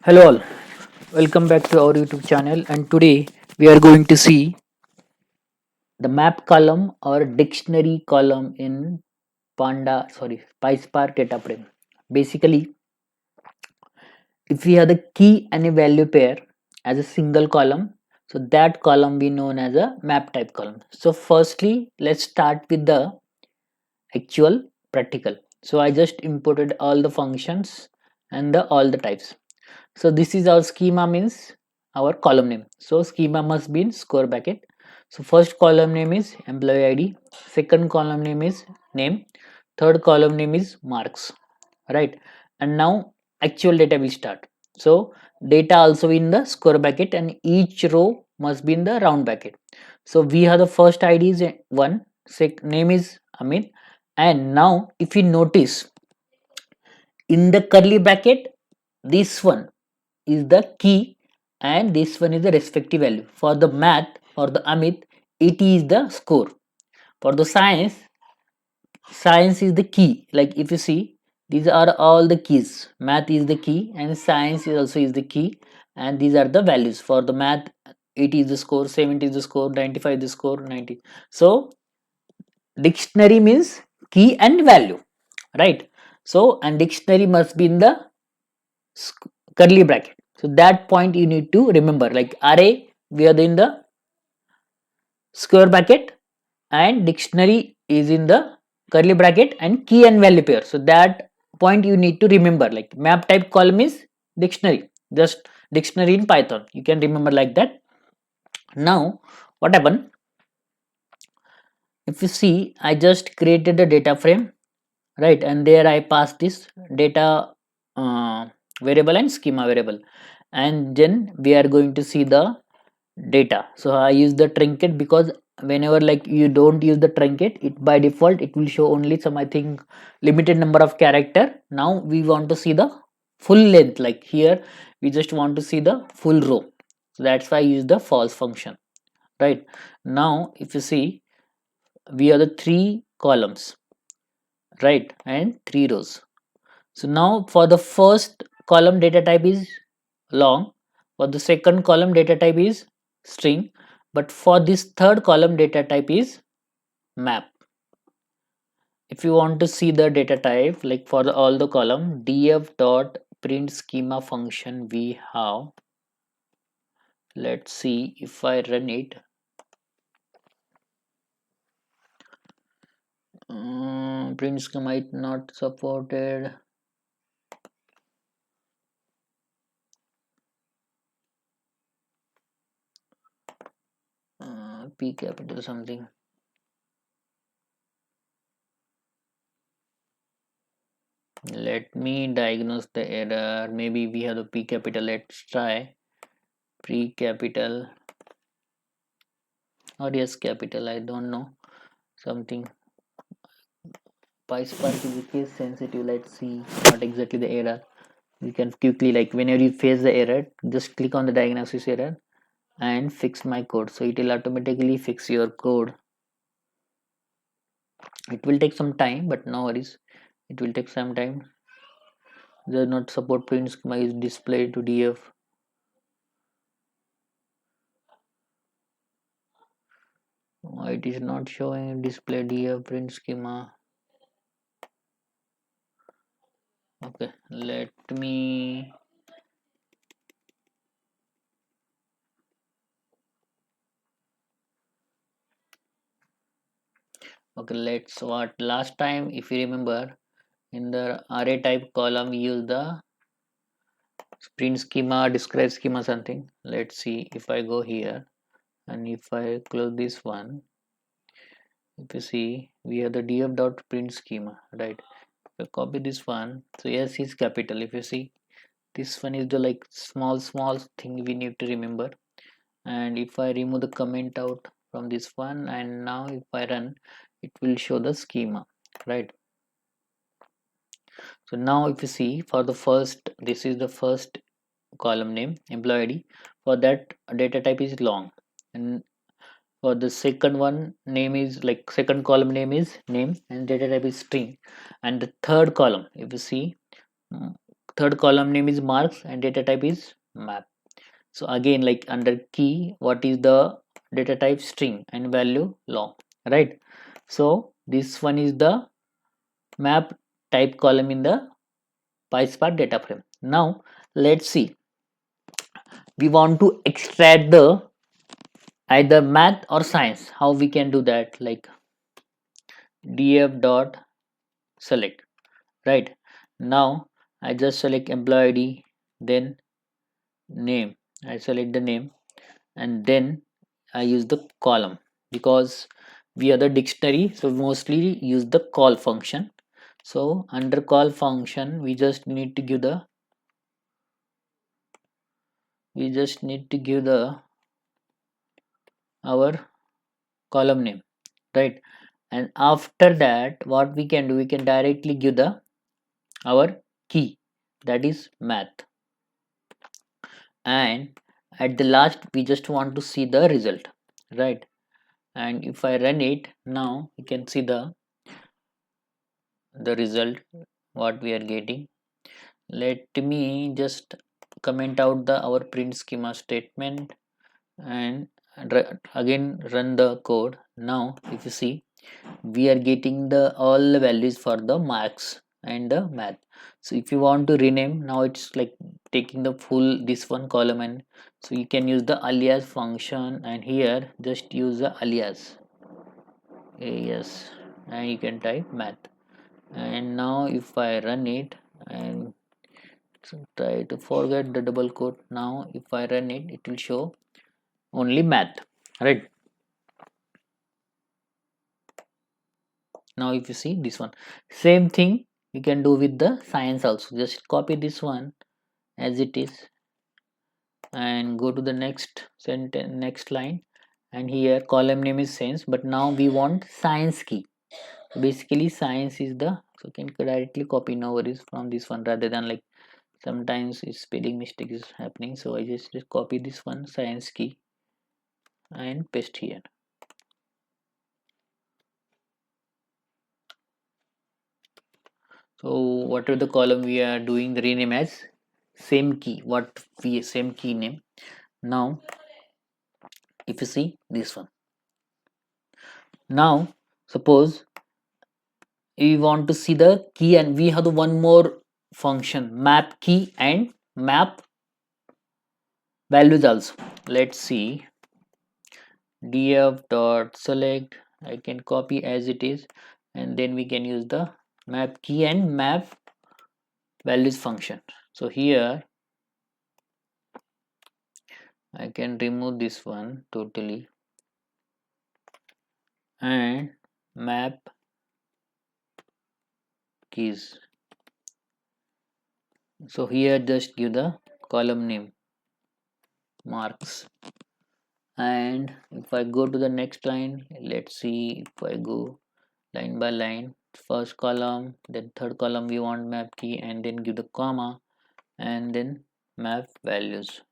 Hello all, welcome back to our YouTube channel, and today we are going to see the map column or dictionary column in PySpark DataFrame. Basically, if we have the key and a value pair as a single column, so that column we known as a map type column. So firstly, let's start with the actual practical. So I just imported all the functions and all the types. So this is our schema, means our column name. So schema must be in square bracket. So first column name is employee id, second column name is name, third column name is marks, right? And now actual data will start. So data also in the square bracket and each row must be in the round bracket. So we have the first id is 1, name is Amit, and now if you notice in the curly bracket, this one is the key and this one is the respective value. For the math or the Amit, it is the score. For the science is the key. Like if you see, these are all the keys. Math is the key and science is also is the key, and these are the values. For the math, 80 is the score, 70 is the score, 95 is the score, 90. So dictionary means key and value, right? So and dictionary must be in the curly bracket. So that point you need to remember. Like array, we are in the square bracket, and dictionary is in the curly bracket, and key and value pair. So that point you need to remember. Like map type column is dictionary, just dictionary in Python. You can remember like that. Now, what happened? If you see, I just created a data frame, right? And there I passed this data uh, variable and schema variable, and then we are going to see the data. So I use the truncate because whenever like you don't use the truncate, it by default it will show only some, I think, limited number of character. Now we want to see the full length. Like here we just want to see the full row, so that's why I use the false function, right? Now if you see, we are the three columns, right, and three rows. So now for the first column data type is long, for the second column data type is string, but for this third column data type is map. If you want to see the data type, like for all the column, df.printSchema function we have. Let's see if I run it. Print schema is not supported. P capital something. Let me diagnose the error. Maybe we have the P capital. Let's try pre capital or yes capital. I don't know, something. PySpark is a case sensitive. Let's see, not exactly the error. You can quickly, like whenever you face the error, just click on the diagnosis error and fix my code. So it will automatically fix your code. It will take some time, but no worries. It will take some time. Does not support print schema is displayed to df. Why it is not showing display df print schema? Okay, let me. Okay, let's what last time, if you remember, in the array type column we use the print schema, describe schema something. Let's see if I go here and if I close this one. If you see, we have the df.print schema, right? If I copy this one, so yes is capital. If you see, this one is the like small thing we need to remember. And if I remove the comment out from this one, and now if I run, it will show the schema, right? So now if you see, for the first, this is the first column name, employee id. For that data type is long, and for the second one, name is like second column name is name and data type is string. And the third column, if you see, third column name is marks and data type is map. So again, like under key, what is the data type? String, and value long, right? So this one is the map type column in the PySpark data frame. Now let's see, we want to extract the either math or science. How we can do that? Like df.select, right? Now I just select employee id, then name, I select the name, and then I use the column, because we are the dictionary, so mostly use the call function. So under call function we just need to give the our column name, right? And after that, what we can do, we can directly give the our key, that is math. And at the last, we just want to see the result, right? And if I run it now, you can see the result what we are getting. Let me just comment out the our print schema statement, and again run the code. Now if you see, we are getting the all the values for the marks and the math. So if you want to rename, now it's like taking the full this one column, and so you can use the alias function, and here just use the alias, and you can type math. And now if I run it, and try to forget the double quote, now if I run it, it will show only math, right? Now if you see this one, same thing you can do with the science also. Just copy this one as it is, and go to the next sentence, next line, and here column name is science, but now we want science key. Basically science is the, so can directly copy, no worries, from this one, rather than like sometimes spelling mistake is happening. So I just copy this one science key and paste here. So whatever the column we are doing, the rename as same key, what we same key name. Now if you see this one, now suppose we want to see the key, and we have the one more function, map key and map values also. Let's see, df.select, I can copy as it is, and then we can use the map key and map values function. So here I can remove this one totally, and map keys. So here just give the column name marks, and if I go to the next line, let's see, if I go line by line, first column, then third column we want map key, and then give the comma, and then map values,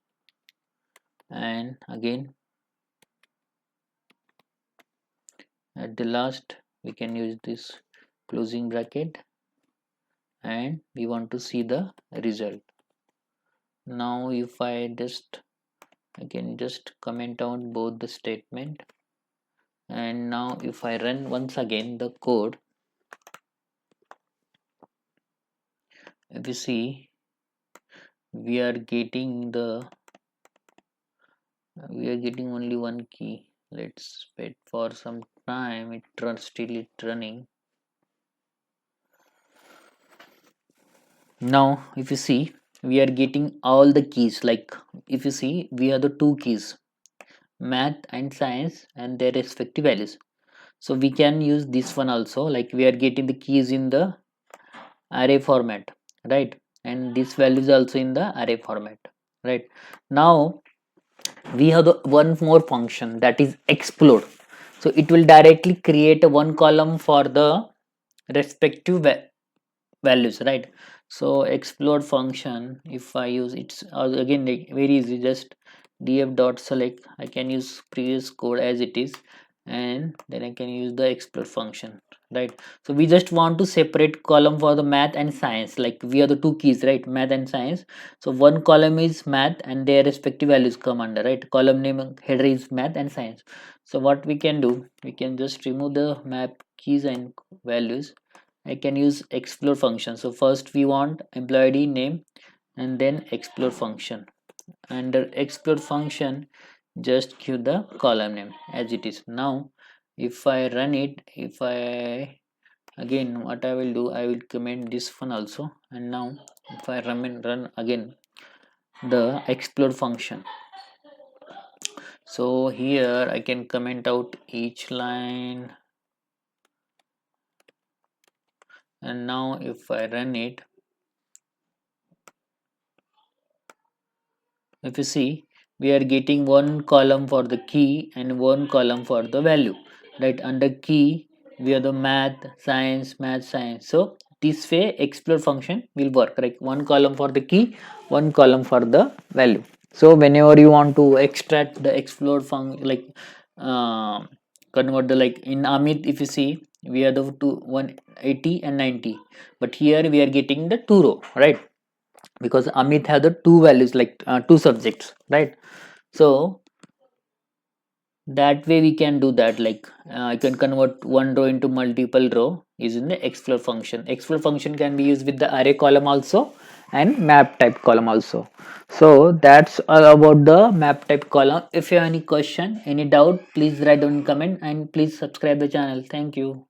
and again at the last we can use this closing bracket, and we want to see the result. Now if I can just comment out both the statement, and now if I run once again the code, if you see, we are getting only one key. Let's wait for some time, still it running. Now if you see, we are getting all the keys, like if you see, we have the two keys, math and science, and their respective values. So we can use this one also, like we are getting the keys in the array format, right? And this value is also in the array format, right? Now we have the one more function, that is explode. So it will directly create a one column for the respective values, right? So explode function, if I use, it's again like very easy, just df.select, I can use previous code as it is, and then I can use the explode function, right? So we just want to separate column for the math and science, like we are the two keys, right? Math and science. So one column is math and their respective values come under, right? Column name header is math and science. So what we can do, we can just remove the map keys and values. I can use explore function. So first we want employee ID name and then explore function. Under explore function, just give the column name as it is. Now if I run it, if I again, what I will do, I will comment this one also. And now if I run again the explore function, so here I can comment out each line. And now if I run it, if you see, we are getting one column for the key and one column for the value, right? Under key we are the math science. So this way explore function will work, right? One column for the key, one column for the value. So whenever you want to extract the explore function, like convert the, like in Amit, if you see, we are the two 180 and 90, but here we are getting the two row, right? Because Amit have the two values, like two subjects, right? So that way we can do that, like I can convert one row into multiple row using the explore function. Explore function can be used with the array column also and map type column also. So that's all about the map type column. If you have any question, any doubt, please write down in comment and please subscribe the channel. Thank you.